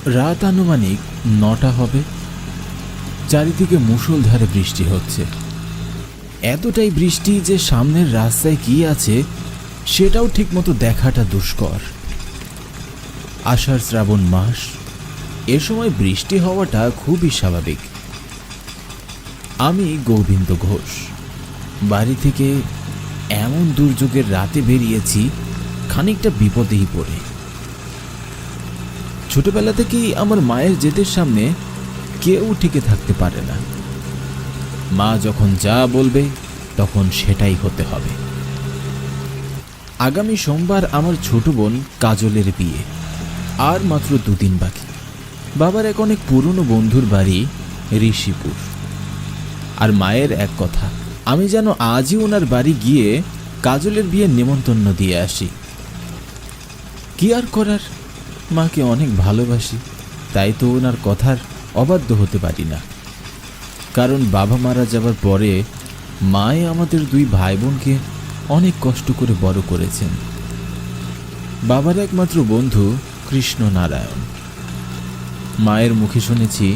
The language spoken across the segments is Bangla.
রাত আনুমানিক ৯টা হবে। চারিদিকে মুষলধারে বৃষ্টি হচ্ছে। এতটাই বৃষ্টি যে সামনের রাস্তায় কি আছে সেটাও ঠিকমতো দেখাটা দুষ্কর। আষাঢ় শ্রাবণ মাস, এ সময় বৃষ্টি হওয়াটা খুবই স্বাভাবিক। আমি গোবিন্দ ঘোষ বাড়ি থেকে এমন দুর্যোগের রাতে বেরিয়েছি খানিকটা বিপদেই পড়ে। ছোটবেলা থেকেই আমার মায়ের জেদের সামনে কেউ টিকে থাকতে পারে না। মা যখন যা বলবে তখন সেটাই হতে হবে। আগামী সোমবার আমার ছোট বোন কাজলের বিয়ে, আর মাত্র 2 দিন বাকি। বাবার এক অনেক পুরনো বন্ধুর বাড়ি ঋষিপুর। আর মায়ের এক কথা, আমি যেন আজই ওনার বাড়ি গিয়ে কাজলের বিয়ের নেমন্তন্ন দিয়ে আসি। কি আর করার, মাকে অনেক ভালোবাসি, তাই তো ওনার কথার অবাধ্য হতে পারি না। কারণ বাবা মারা যাবার পরে মায়ে আমাদের 2 ভাই বোনকে অনেক কষ্ট করে বড় করেছেন। বাবার একমাত্র বন্ধু কৃষ্ণ নারায়ণ। মায়ের মুখে শুনেছি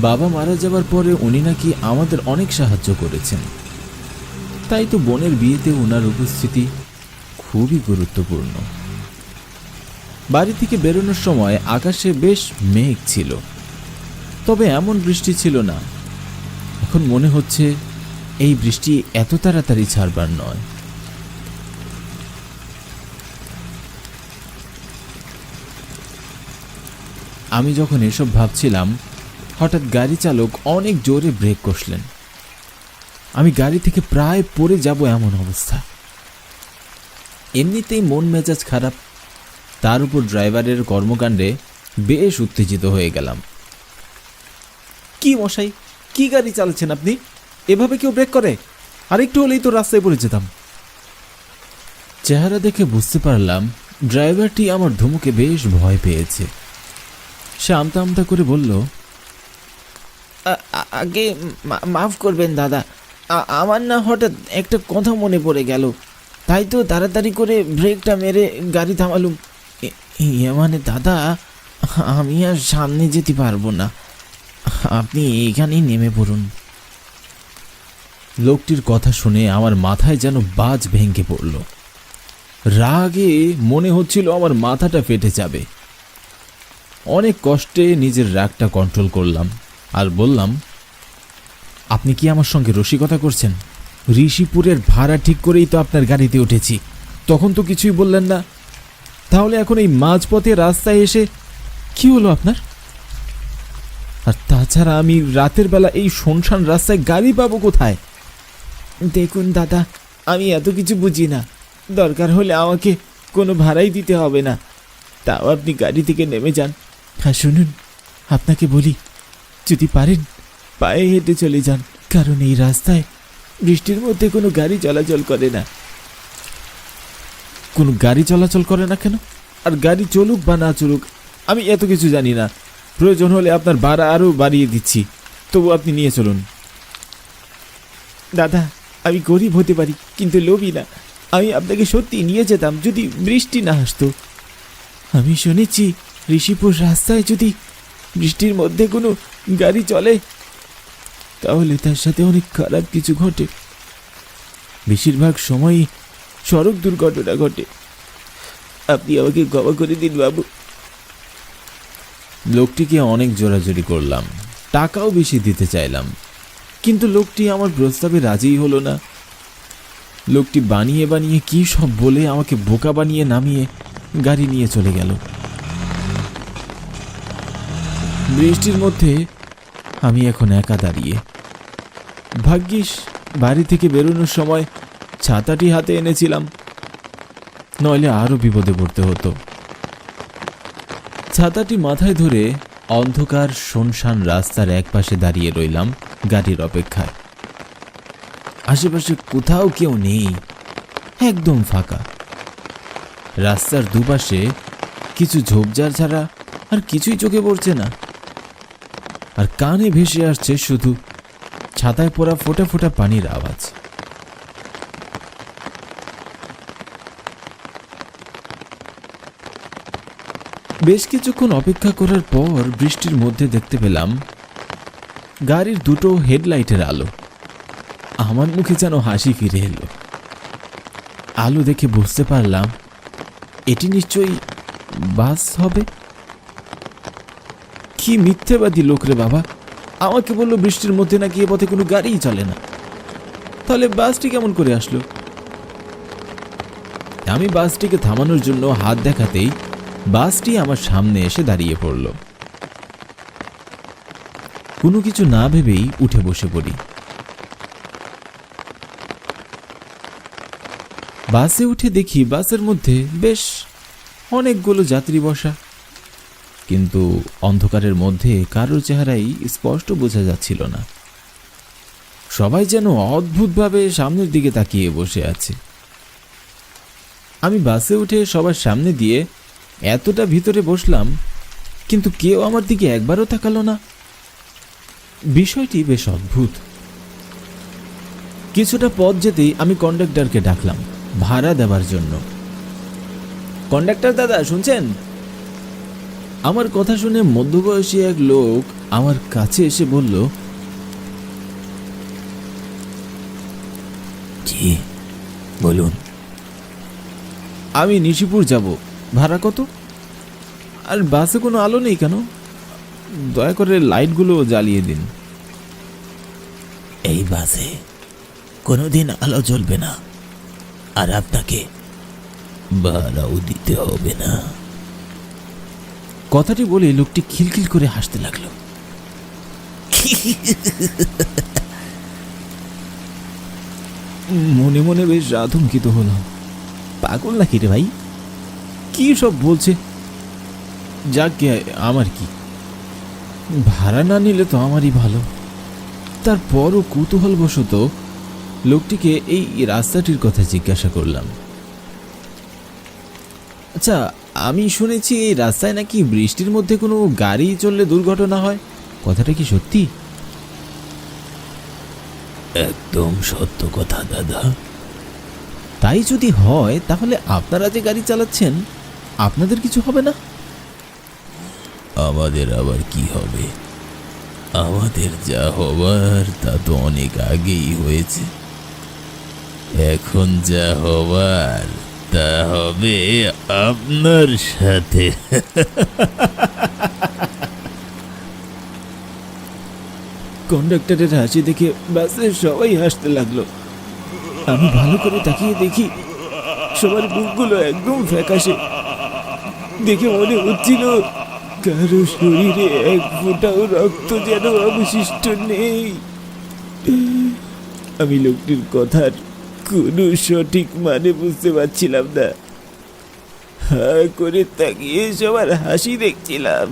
বাবা মারা যাবার পরে উনি নাকি আমাদের অনেক সাহায্য করেছেন। তাই তো বোনের বিয়েতে ওনার উপস্থিতি খুবই গুরুত্বপূর্ণ। বাড়ি থেকে বেরোনোর সময় আকাশে বেশ মেঘ ছিল, তবে এমন বৃষ্টি ছিল না। এখন মনে হচ্ছে এই বৃষ্টি এত তাড়াতাড়ি ছাড়বার নয়। আমি যখন এসব ভাবছিলাম, হঠাৎ গাড়ি চালক অনেক জোরে ব্রেক কষলেন। আমি গাড়ি থেকে প্রায় পড়ে যাব এমন অবস্থা। এমনিতেই মন মেজাজ খারাপ, তার উপর ড্রাইভারের কর্মকাণ্ডে বেশ উত্তেজিত হয়ে গেলাম। কি মশাই, কি গাড়ি চালাচ্ছেন আপনি? এভাবে কেউ ব্রেক করে? আরেকটু হলেই তো রাস্তায় পড়ে যেতাম। চেহারা দেখে বুঝতে পারলাম ড্রাইভারটি আমার ধমকে বেশ ভয় পেয়েছে। সে আমতা আমতা করে বলল, আগে মাফ করবেন দাদা, আমার না হঠাৎ একটা কথা মনে পড়ে গেল, তাই তো তাড়াতাড়ি করে ব্রেকটা মেরে গাড়ি থামালুম। মানে দাদা, আমি আর সামনে যেতে পারবো না, আপনি এখানেই নেমে পড়ুন। লোকটির কথা শুনে আমার মাথায় যেন বাজ ভেঙে পড়ল। রাগে মনে হচ্ছিল আমার মাথাটা ফেটে যাবে। অনেক কষ্টে নিজের রাগটা কন্ট্রোল করলাম আর বললাম, আপনি কি আমার সঙ্গে রসিকতা করছেন? ঋষিপুরের ভাড়া ঠিক করেই তো আপনার গাড়িতে উঠেছি, তখন তো কিছুই বললেন না। তাহলে এখন এই মাঝপথে রাস্তায় এসে কি হলো আপনার? আর তাছাড়া আমি রাতের বেলা এই শুনশান রাস্তায় গাড়ি পাবো কোথায়? দেখুন দাদা, আমি এত কিছু বুঝি না, দরকার হলে আমাকে কোনো ভাড়াই দিতে হবে না, তাও আপনি গাড়ি থেকে নেমে যান। আর শুনুন, আপনাকে বলি, যদি পারেন পায়ে হেঁটে চলে যান, কারণ এই রাস্তায় বৃষ্টির মধ্যে কোনো গাড়ি চলাচল করে না। কোনো গাড়ি চলাচল করে না কেন? আর গাড়ি চলুক বা না চলুক আমি এত কিছু জানি না। প্রয়োজন হলে আপনার ভাড়া আরও বাড়িয়ে দিচ্ছি, তবু আপনি নিয়ে চলুন। দাদা, আমি গরিব হতে পারি কিন্তু লোভী না। আমি আপনাকে সত্যি নিয়ে যেতাম যদি বৃষ্টি না আসতো। আমি শুনেছি ঋষিপুর রাস্তায় যদি বৃষ্টির মধ্যে কোনো গাড়ি চলে তাহলে তার সাথে অনেক খারাপ কিছু ঘটে। বেশিরভাগ সময়ই সড়ক দুর্ঘটনা ঘটে। আপনি আমাকে ক্ষমা করে দিন বাবু। লোকটিকে অনেক জোরাজোরি করলাম, টাকাও বেশি দিতে চাইলাম, কিন্তু লোকটি আমার প্রস্তাবে রাজিই হলো না। লোকটি বানিয়ে বানিয়ে কি সব বলে আমাকে বোকা বানিয়ে নামিয়ে গাড়ি নিয়ে চলে গেল। বৃষ্টির মধ্যে আমি এখন একা দাঁড়িয়ে। ভাগ্যিস বাড়ি থেকে বেরোনোর সময় ছাতাটি হাতে এনেছিলাম, নইলে আরো বিপদে পড়তে হতো। ছাতাটি মাথায় ধরে অন্ধকার শুনশান রাস্তার একপাশে দাঁড়িয়ে রইলাম গাড়ির অপেক্ষায়। আশেপাশে কোথাও কেউ নেই, একদম ফাঁকা। রাস্তার দুপাশে কিছু ঝোপঝাড় ছাড়া আর কিছুই চোখে পড়ছে না। আর কানে ভেসে আসছে শুধু ছাতায় পড়া ফোঁটা ফোঁটা পানির আওয়াজ। বেশ কিছুক্ষণ অপেক্ষা করার পর বৃষ্টির মধ্যে দেখতে পেলাম গাড়ির দুটো হেডলাইটের আলো। আমার মুখে যেন হাসি ফিরে এলো। আলো দেখে বুঝতে পারলাম এটি নিশ্চয়ই বাস হবে। কি মিথ্যেবাদী লোক রে বাবা! আমাকে বললো বৃষ্টির মধ্যে নাকি এ পথে কোনো গাড়িই চলে না। তাহলে বাসটি কেমন করে আসলো? আমি বাসটিকে থামানোর জন্য হাত দেখাতেই বাসটি আমার সামনে এসে দাঁড়িয়ে পড়ল। কোনো কিছু না ভেবেই উঠে বসে পড়ি। বাসে উঠে দেখি বাসের মধ্যে বেশ অনেকগুলো যাত্রী বসা, কিন্তু অন্ধকারের মধ্যে কারোর চেহারাই স্পষ্ট বোঝা যাচ্ছিল না। সবাই যেন অদ্ভুতভাবে সামনের দিকে তাকিয়ে বসে আছে। আমি বাসে উঠে সবার সামনে দিয়ে এতটা ভিতরে বসলাম, কিন্তু কেউ আমার দিকে একবারও তাকালো না। বিষয়টি বেশ অদ্ভুত। কিছুটা পথ যেতেই আমি কন্ডাক্টরকে ডাকলাম ভাড়া দেওয়ার জন্য। কন্ডাক্টর দাদা, শুনছেন? আমার কথা শুনে মধ্যবয়সী এক লোক আমার কাছে এসে বলল, জি বলুন। আমি নিশিপুর যাব, ভাড়া কত? আর বাসে কোনো আলো নেই কেন? দয়া করে লাইটগুলো জ্বালিয়ে দিন। এই বাসে কোনোদিন আলো জ্বলবে না, আর আপনাকে ভাড়াও দিতে হবে না। কথাটি বলে লোকটি খিলখিল করে হাসতে লাগলো। মনে মনে বেশ আতঙ্কিত হলাম। পাগল নাকি রে ভাই? কি সব বলছে? যাক গে, আমার কি, ভাড়া না নিলে তো আমারই ভালো। তারপরও কৌতূহলবশত লোকটিকে এই রাস্তাটির কথা জিজ্ঞাসা করলাম। আচ্ছা, আমি শুনেছি এই রাস্তায় নাকি বৃষ্টির মধ্যে কোনো গাড়ি চললে দুর্ঘটনা হয়, কথাটা কি সত্যি? একদম সত্য কথা দাদা। তাই যদি হয় তাহলে আপনারা যে গাড়ি চালাচ্ছেন আপনাদের কিছু হবে না? আমাদের আবার কি হবে? আমাদের যা হবার তা তো অনেক আগেই হয়েছে। এখন যা হবার তা হবে আপনার সাথে। কন্ডাক্টরের হাসি দেখে বাসের সবাই হাসতে লাগলো। আমি ভালো করে তাকিয়ে দেখি সবার মুখগুলো একদম ফ্যাকাশে। দেখে মনে হচ্ছিল কারো শরীরে এক ফোঁটাও রক্ত যেন অবশিষ্ট নেই। আমি লোকটির কথার কোনো সঠিক মানে বুঝতে পারছিলাম না। হা করে তাকিয়ে সবার হাসি দেখছিলাম।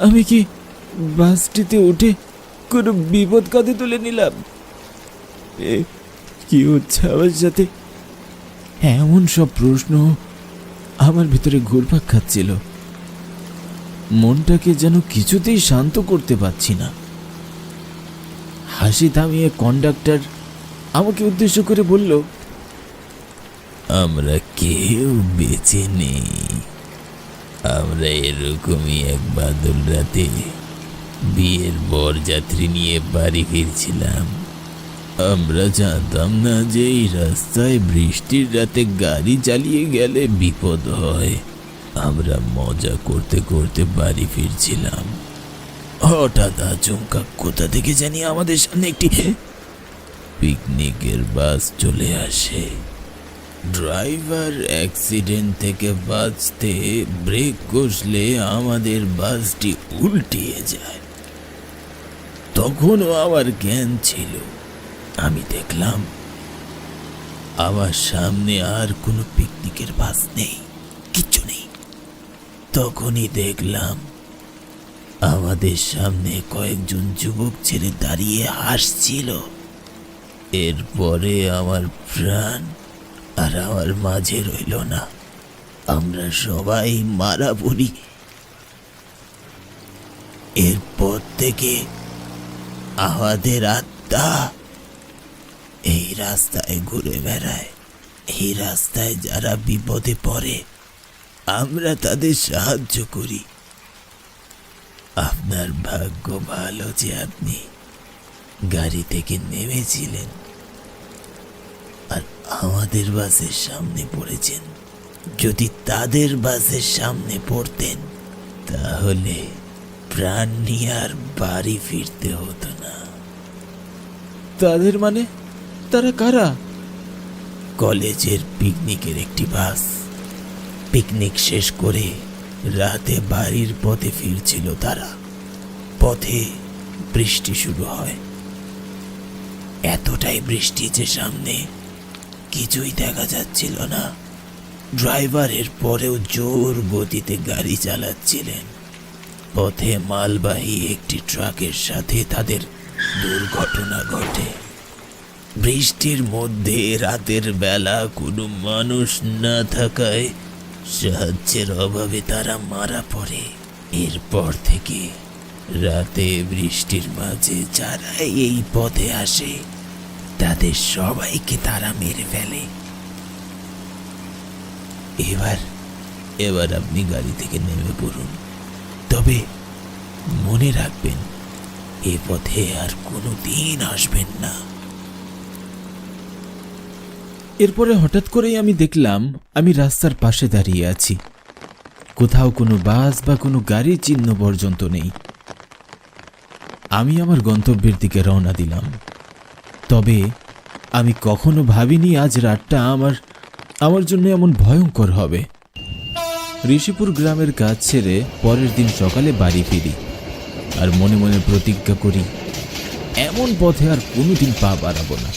আমি কি বাসটিতে উঠে কোনো বিপদ কাঁধে তুলে নিলাম? কি হচ্ছে আমার সাথে? এমন সব প্রশ্ন আমার ভিতরে ঘুরপাক খাচ্ছিল। মনটাকে যেন কিছুতেই শান্ত করতে পারছি না। হাসি থামিয়ে কন্ডাক্টর আমাকে উদ্দেশ্য করে বলল, আমরা কেউ বেঁচে নেই। আমরা এরকমই এক বাদল রাতে বিয়ের বরযাত্রী নিয়ে বাড়ি ফিরছিলাম। আমরা জানতাম না যে এই রাস্তায় বৃষ্টির রাতে গাড়ি চালিয়ে গেলে বিপদ হয়। আমরা মজা করতে করতে বাড়ি ফিরছিলাম। হঠাৎ আচমকা কোথা থেকে জানি আমাদের সামনে একটি পিকনিকের বাস চলে আসে। ড্রাইভার অ্যাক্সিডেন্ট থেকে বাঁচতে ব্রেক কষলে আমাদের বাসটি উল্টিয়ে যায়। তখনও আমার জ্ঞান ছিল। আমি দেখলাম আমার সামনে আর কোনো পিকনিকের বাস নেই, কিচ্ছু নেই। তখনই দেখলাম আমাদের সামনে কয়েকজন যুবক ছেলে দাঁড়িয়ে হাসছিল। এরপরে আমার প্রাণ আর আমার মাঝে রইল না। আমরা সবাই মারা পড়ি। এরপর থেকে আমাদের আত্মা এই রাস্তায় ঘুরে বেড়ায়। এই রাস্তায় যারা বিপদে পড়ে আমরা তাদের সাহায্য করি। আপনার ভাগ্য ভালো যে আপনি গাড়ি থেকে নেমেছিলেন আর আমাদের বাসের সামনে পড়েছেন। যদি তাদের বাসের সামনে পড়তেন তাহলে প্রাণ নিয়ে আর বাড়ি ফিরতে হতো না। তাদের মানে? তারা কারা? কলেজের পিকনিকের একটি বাস পিকনিক শেষ করে রাতে বাড়ির পথে ফিরছিল তারা। পথে বৃষ্টি শুরু হয়। এতটাই বৃষ্টি যে সামনে কিছুই দেখা যাচ্ছিল না। ড্রাইভারের পরেও জোর গতিতে গাড়ি চালাচ্ছিলেন। পথে মালবাহী একটি ট্রাকের সাথে তাদের দুর্ঘটনা ঘটে। বৃষ্টির মধ্যে রাতের বেলা কোনো মানুষ না থাকায় সাহায্যের অভাবে তারা মারা পড়ে। এরপর থেকে রাতে বৃষ্টির মাঝে যারা এই পথে আসে তাদের সবাইকে তারা মেরে ফেলে। এবার আপনি গাড়ি থেকে নেমে পড়ুন। তবে মনে রাখবেন, এ পথে আর কোনো দিন আসবেন না। এরপরে হঠাৎ করেই আমি দেখলাম আমি রাস্তার পাশে দাঁড়িয়ে আছি। কোথাও কোনো বাস বা কোনো গাড়ির চিহ্ন পর্যন্ত নেই। আমি আমার গন্তব্যের দিকে রওনা দিলাম। তবে আমি কখনো ভাবিনি আজ রাতটা আমার জন্য এমন ভয়ঙ্কর হবে। ঋষিপুর গ্রামের কাজ ছেড়ে পরের দিন সকালে বাড়ি ফিরি আর মনে মনে প্রতিজ্ঞা করি এমন পথে আর কোনোদিন পা বাড়াবো না।